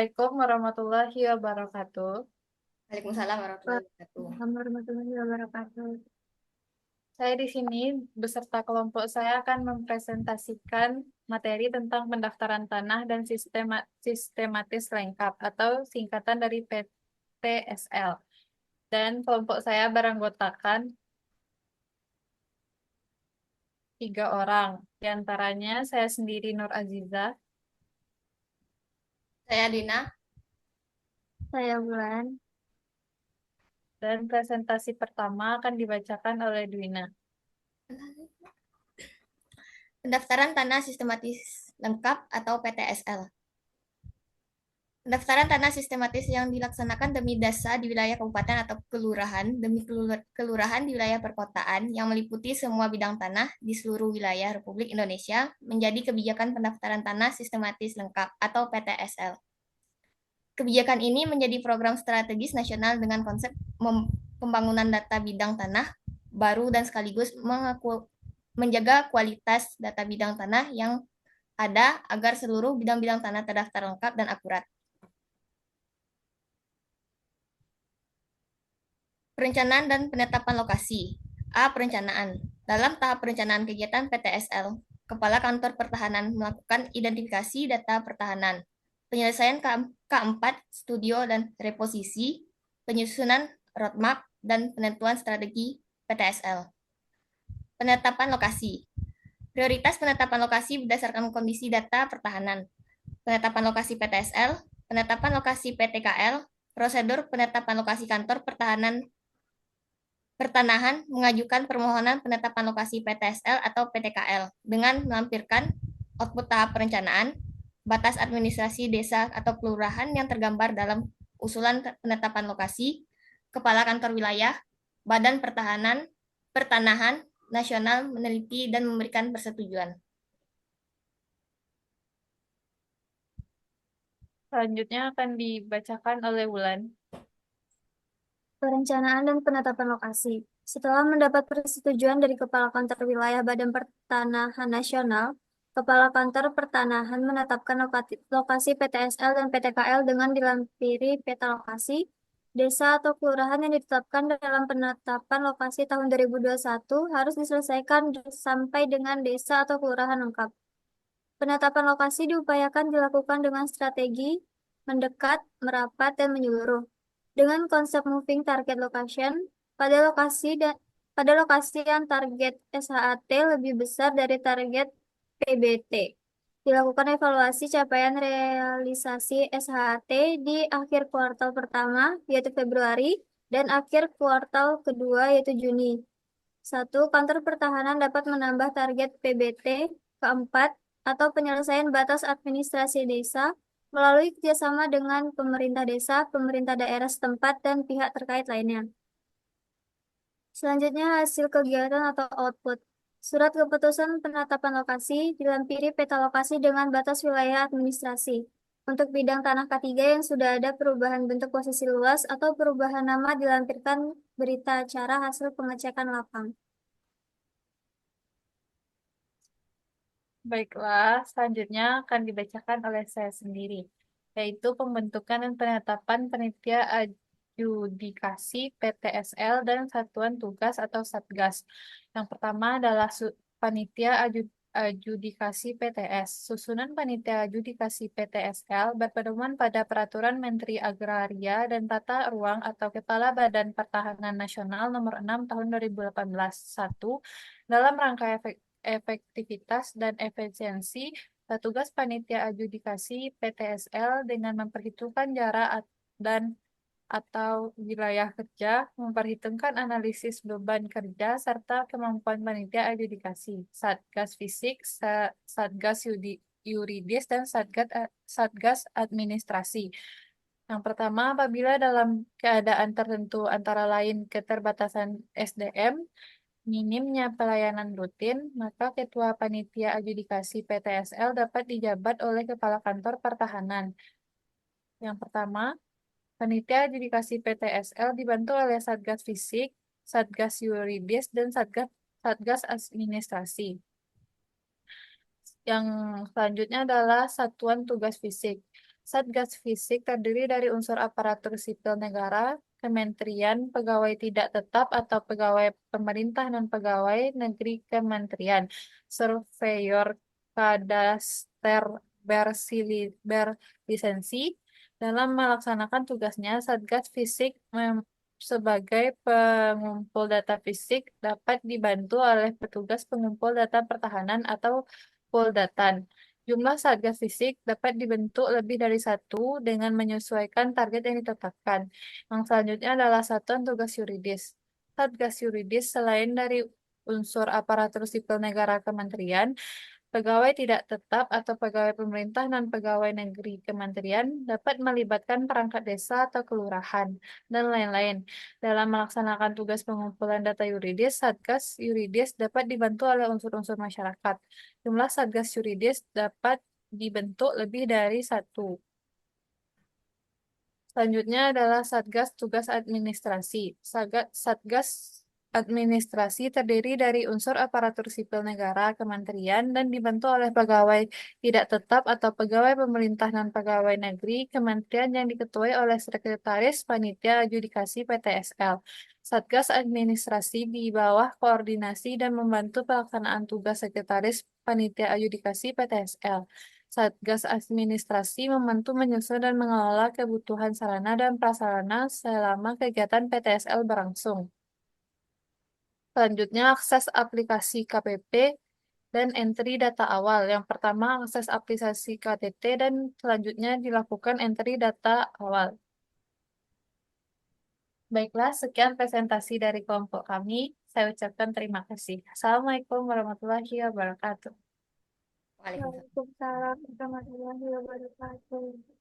Assalamualaikum warahmatullahi wabarakatuh. Waalaikumsalam warahmatullahi wabarakatuh. Waalaikumsalam warahmatullahi wabarakatuh. Saya di sini beserta kelompok saya akan mempresentasikan materi tentang pendaftaran tanah dan sistematis lengkap atau singkatan dari PTSL. Dan kelompok saya beranggotakan 3 orang. Di antaranya saya sendiri Nur Aziza, Saya Dina. saya Bulan, dan presentasi pertama akan dibacakan oleh Dwina. Pendaftaran Tanah Sistematis Lengkap atau PTSL. Pendaftaran tanah sistematis yang dilaksanakan demi desa di wilayah kabupaten atau kelurahan demi kelurahan di wilayah perkotaan yang meliputi semua bidang tanah di seluruh wilayah Republik Indonesia menjadi kebijakan pendaftaran tanah sistematis lengkap atau PTSL. Kebijakan ini menjadi program strategis nasional dengan konsep pembangunan data bidang tanah baru dan sekaligus menjaga kualitas data bidang tanah yang ada agar seluruh bidang-bidang tanah terdaftar lengkap dan akurat. Perencanaan dan penetapan lokasi. A. Perencanaan. Dalam tahap perencanaan kegiatan PTSL, Kepala Kantor Pertahanan melakukan identifikasi data pertahanan, penyelesaian K4, studio dan reposisi, penyusunan roadmap, dan penentuan strategi PTSL. Penetapan lokasi. Prioritas penetapan lokasi berdasarkan kondisi data pertahanan. Penetapan lokasi PTSL, penetapan lokasi PTKL, prosedur penetapan lokasi kantor pertanahan mengajukan permohonan penetapan lokasi PTSL atau PTKL dengan melampirkan output tahap perencanaan, batas administrasi desa atau kelurahan yang tergambar dalam usulan penetapan lokasi, kepala kantor wilayah, badan pertanahan nasional meneliti dan memberikan persetujuan. Selanjutnya akan dibacakan oleh Wulan. Perencanaan dan penetapan lokasi. Setelah mendapat persetujuan dari Kepala Kantor Wilayah Badan Pertanahan Nasional, Kepala Kantor Pertanahan menetapkan lokasi PTSL dan PTKL dengan dilampiri peta lokasi desa atau kelurahan yang ditetapkan dalam penetapan lokasi tahun 2021 harus diselesaikan sampai dengan desa atau kelurahan lengkap. Penetapan lokasi diupayakan dilakukan dengan strategi mendekat, merapat, dan menyeluruh. Dengan konsep moving target location, pada lokasi yang target SHAT lebih besar dari target PBT. Dilakukan evaluasi capaian realisasi SHAT di akhir kuartal pertama, yaitu Februari, dan akhir kuartal kedua, yaitu Juni. 1. Kantor Pertahanan dapat menambah target PBT keempat atau penyelesaian batas administrasi desa melalui kerjasama dengan pemerintah desa, pemerintah daerah setempat, dan pihak terkait lainnya. Selanjutnya, hasil kegiatan atau output. Surat keputusan penetapan lokasi dilampiri peta lokasi dengan batas wilayah administrasi. Untuk bidang tanah K3 yang sudah ada perubahan bentuk posisi luas atau perubahan nama dilampirkan berita acara hasil pengecekan lapang. Baiklah, selanjutnya akan dibacakan oleh saya sendiri, yaitu pembentukan dan penetapan panitia adjudikasi PTSL dan satuan tugas atau Satgas. Yang pertama adalah panitia adjudikasi PTS. Susunan panitia adjudikasi PTSL berpedoman pada Peraturan Menteri Agraria dan Tata Ruang atau Kepala Badan Pertahanan Nasional Nomor 6 Tahun 2018. 1. Dalam rangka efektivitas dan efisiensi petugas panitia adjudikasi PTSL dengan memperhitungkan jarak dan atau wilayah kerja, memperhitungkan analisis beban kerja, serta kemampuan panitia adjudikasi, satgas fisik, satgas yuridis, dan satgas administrasi. Yang pertama, apabila dalam keadaan tertentu antara lain keterbatasan SDM, minimnya pelayanan rutin, maka Ketua Panitia Adjudikasi PTSL dapat dijabat oleh Kepala Kantor Pertahanan. Yang pertama, Panitia Adjudikasi PTSL dibantu oleh Satgas Fisik, Satgas Yuridis, dan Satgas Administrasi. Yang selanjutnya adalah Satuan Tugas Fisik. Satgas Fisik terdiri dari unsur aparatur sipil negara, kementerian, pegawai tidak tetap atau pegawai pemerintah non-pegawai negeri kementerian, surveyor, kadaster, berlisensi. Dalam melaksanakan tugasnya, Satgas Fisik sebagai pengumpul data fisik dapat dibantu oleh petugas pengumpul data pertahanan atau Poldatan. Jumlah satgas fisik dapat dibentuk lebih dari satu dengan menyesuaikan target yang ditetapkan. Yang selanjutnya adalah satuan tugas yuridis. Satgas yuridis selain dari unsur aparatur sipil negara kementerian, pegawai tidak tetap atau pegawai pemerintah non pegawai negeri kementerian dapat melibatkan perangkat desa atau kelurahan, dan lain-lain. Dalam melaksanakan tugas pengumpulan data yuridis, Satgas yuridis dapat dibantu oleh unsur-unsur masyarakat. Jumlah Satgas yuridis dapat dibentuk lebih dari satu. Selanjutnya adalah Satgas Tugas Administrasi. Satgas Administrasi terdiri dari unsur aparatur sipil negara, kementerian, dan dibantu oleh pegawai tidak tetap atau pegawai pemerintah non-pegawai negeri, kementerian yang diketuai oleh Sekretaris Panitia Adjudikasi PTSL. Satgas Administrasi di bawah koordinasi dan membantu pelaksanaan tugas Sekretaris Panitia Adjudikasi PTSL. Satgas Administrasi membantu menyusun dan mengelola kebutuhan sarana dan prasarana selama kegiatan PTSL berlangsung. Selanjutnya, akses aplikasi KPP dan entry data awal. Yang pertama, akses aplikasi KTT dan selanjutnya dilakukan entry data awal. Baiklah, sekian presentasi dari kelompok kami. Saya ucapkan terima kasih. Assalamualaikum warahmatullahi wabarakatuh. Waalaikumsalam. Waalaikumsalam warahmatullahi wabarakatuh.